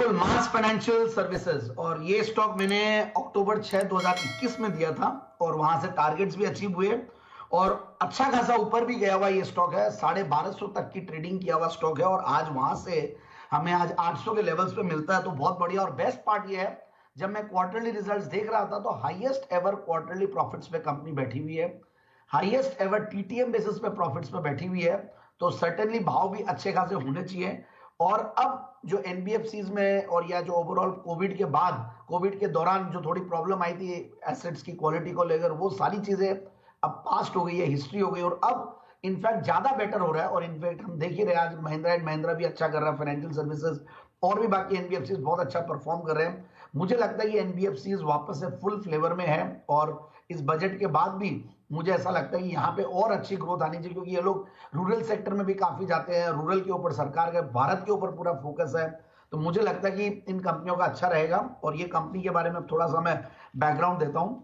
बिल्कुल, मास financial services, और ये स्टॉक मैंने अक्टूबर 6 2021 में दिया था और वहां से टारगेट्स भी अचीव हुए और अच्छा खासा ऊपर भी गया हुआ ये स्टॉक है। 1250 तक की ट्रेडिंग किया हुआ स्टॉक है और आज वहां से हमें आज 800 के लेवल्स पे मिलता है, तो बहुत बढ़िया। और बेस्ट पार्ट ये है, जब मैं क्वार्टरली रिजल्ट्स देख रहा था तो हाईएस्ट एवर क्वार्टरली प्रॉफिट्स पे कंपनी बैठी हुई है, हाईएस्ट एवर टीटीएम बेसिस पे प्रॉफिट्स पे बैठी हुई है, तो सर्टेनली भाव भी अच्छे खासे होने चाहिए। और अब जो एनबीएफसीज में और या जो ओवरऑल कोविड के बाद, कोविड के दौरान जो थोड़ी प्रॉब्लम आई थी एसेट्स की क्वालिटी को लेकर, वो सारी चीजें अब पास्ट हो गई है, हिस्ट्री हो गई और अब इनफैक्ट ज्यादा बेटर हो रहा है। और इनफैक्ट हम देख ही रहे हैं आज महिंद्रा एंड महिंद्रा भी अच्छा कर रहा है, फाइनेंशियल सर्विसेज और भी बाकी एनबीएफसीज बहुत अच्छा परफॉर्म कर रहे हैं। मुझे लगता है ये एनबीएफसीज वापस से फुल फ्लेवर में है और इस बजट के बाद भी मुझे ऐसा लगता है कि यहाँ पे और अच्छी ग्रोथ आनी चाहिए, क्योंकि ये लोग रूरल सेक्टर में भी काफी जाते हैं, रूरल के ऊपर सरकार का भारत के ऊपर पूरा फोकस है। तो मुझे लगता है कि इन कंपनियों का अच्छा रहेगा। और ये कंपनी के बारे में थोड़ा सा मैं बैकग्राउंड देता हूं।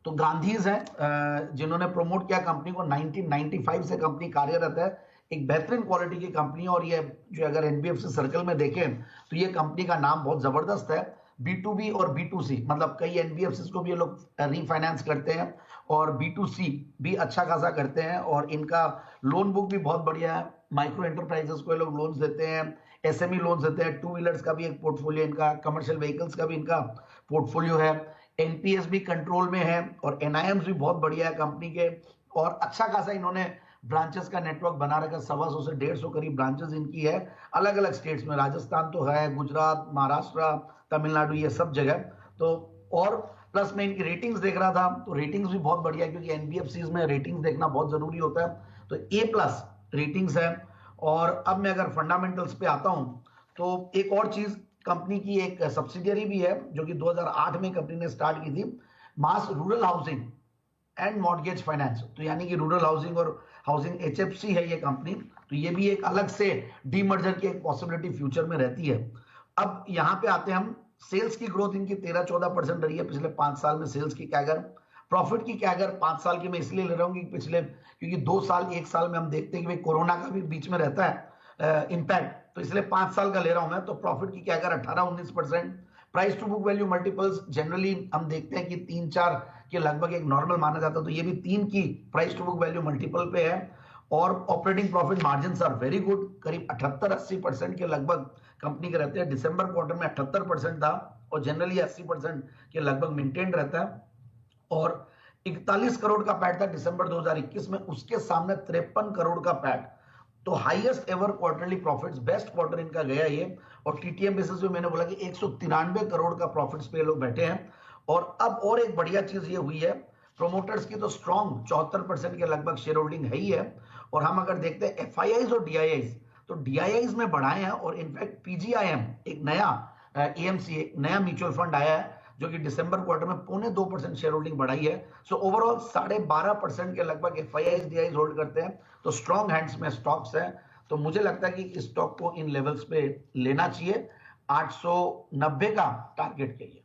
तो गांधीज हैं जिन्होंने प्रमोट किया कंपनी को, 1995 से कंपनी कार्यरत है, एक बेहतरीन क्वालिटी की कंपनी। और ये जो अगर एनबीएफसी सर्कल में देखें तो ये कंपनी का नाम बहुत जबरदस्त है। B2B और B2C, मतलब कई एनबीएफसी को भी ये लोग रीफाइनेंस करते हैं और B2C भी अच्छा खासा करते हैं और इनका लोन बुक भी बहुत बढ़िया है। माइक्रो एंटरप्राइजेस को ये लोग लोन्स देते हैं, एसएमई लोन्स देते हैं, टू व्हीलर्स का भी एक पोर्टफोलियो इनका, कमर्शियल व्हीकल्स का भी इनका पोर्टफोलियो है, एनपीएस भी कंट्रोल में है और एनआईएम्स भी बहुत बढ़िया है कंपनी के। और अच्छा खासा इन्होंने ब्रांचेस का नेटवर्क बना रखा, 125 से 150 करीब ब्रांचेस इनकी है अलग अलग स्टेट्स में, राजस्थान तो है, गुजरात, महाराष्ट्र, तमिलनाडु, ये सब जगह। तो और प्लस मैं इनकी रेटिंग्स देख रहा था तो रेटिंग्स भी बहुत बढ़िया, क्योंकि एनबीएफसीज में रेटिंग्स देखना बहुत जरूरी होता है। तो A+ रेटिंग्स है। और अब मैं अगर फंडामेंटल्स पे आता हूं तो एक और चीज, कंपनी की एक सब्सिडियरी भी है जो कि 2008 में कंपनी ने स्टार्ट की थी, Mas rural housing and mortgage finance. तो यानी कि रूरल हाउसिंग और हाउसिंग HFC है ये कंपनी। तो ये भी एक अलग से डीमर्जर की एक पॉसिबिलिटी फ्यूचर में रहती है। अब यहां पे आते हैं हम, सेल्स की ग्रोथ इनकी 13-14% रही है पिछले 5 साल में सेल्स की कैगर। प्रॉफिट की कैगर 5 साल की मैं इसलिए ले रहा हूं कि पिछले, क्योंकि 2 साल 1 साल में हम देखते हैं कि भाई कोरोना का भी बीच में रहता है इंपैक्ट, तो इसलिए 5 साल का ले रहा हूं मैं। तो प्रॉफिट की CAGR 18-19%। Price to book value multiples generally हम देखते हैं कि 3-4 के लगभग एक नॉर्मल माना जाता है, तो ये भी 3 की price to book value multiple पे है। और operating profit margin are very good, करीब 78-80% के लगभग कंपनी के रहते हैं। दिसंबर क्वार्टर में 78% था और जनरली 80% के लगभग मेंटेन रहता है। और 41 करोड़ का पैट था दिसंबर 2021 में, उसके सामने 53 करोड़ का पैट। तो highest ever quarterly profits, best quarter इनका गया ये। और टीटीएम बेसिस पे मैंने बोला कि 193 करोड़ का प्रॉफिट्स पे लोग बैठे हैं। और अब और एक बढ़िया चीज ये हुई है, प्रोमोटर्स की तो स्ट्रॉन्ग 74% के लगभग शेयर होल्डिंग है ही है। और हम अगर देखते हैं एफआईआईज और डीआईआईज, तो डीआईआईज में बढ़ाए हैं और इनफैक्ट पीजीआईएम एक नया एएमसी, एक नया म्यूचुअल फंड आया है जो कि दिसंबर क्वार्टर में 0.25% शेयर होल्डिंग बढ़ाई है। सो ओवरऑल 12.5% के लगभग एफआईआईज डीआईआईज होल्ड करते हैं, तो स्ट्रॉन्ग हैंड्स में स्टॉक्स है। तो मुझे लगता है कि इस स्टॉक को इन लेवल्स पे लेना चाहिए 890 का टारगेट के लिए।